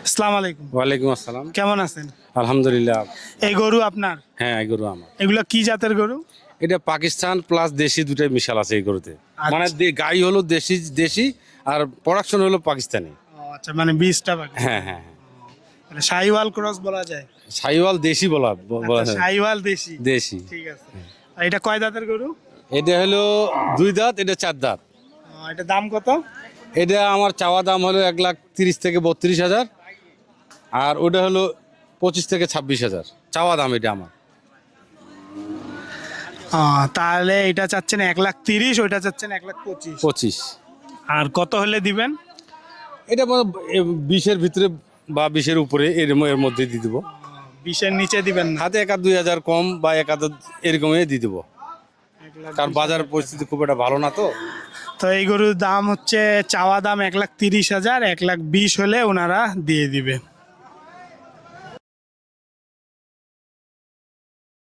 আসসালামু আলাইকুম। ওয়ালাইকুম আসসালাম। কেমন আছেন? আলহামদুলিল্লাহ। এই গরু আপনার? হ্যাঁ, এই গরু আমার। এগুলো কি জাতের গরু? এটা পাকিস্তান প্লাস দেশি দুটাই মিশাল আছে এই গরুতে। আচ্ছা। মানে গাই হলো দেশি দেশি, আর প্রোডাকশন হলো পাকিস্তানি। আচ্ছা, মানে বীজটা বাকি। হ্যাঁ হ্যাঁ হ্যাঁ। মানে শাহিওয়াল ক্রস বলা যায়। সাইওয়াল দেশি বলা বলা আচ্ছা, হয়। শাহিওয়াল দেশি। দেশি। ঠিক আছে। আর এটা কয় দাঁতের গরু? এটা হলো 2 দাঁত, এটা 4 দাঁত। এটা দাম কত? এটা আমার চাওয়া দাম হলো 1,30,000 থেকে 32,000, আর ওটা হলো 25 থেকে 26,000 চাওয়া দাম এটা আমার। তাহলে এটা চাচ্ছেন 1,30,000, ওইটা চাচ্ছেন 1,25,000। 25। আর কত হলে দিবেন? এটা 20-এর ভিতরে বা 20-এর উপরে এর মধ্যে দিয়ে দেবো। 20-এর নিচে দিবেন না? হাতে 1,000-2,000 কম বা 1,000 এরকমই দিয়ে দেবো, কারণ বাজার পরিস্থিতি খুব একটা ভালো না তো। তো এই গরুর দাম হচ্ছে চাওয়া দাম 1,30,000, 1,20,000 হলে ওনারা দিয়ে দিবে।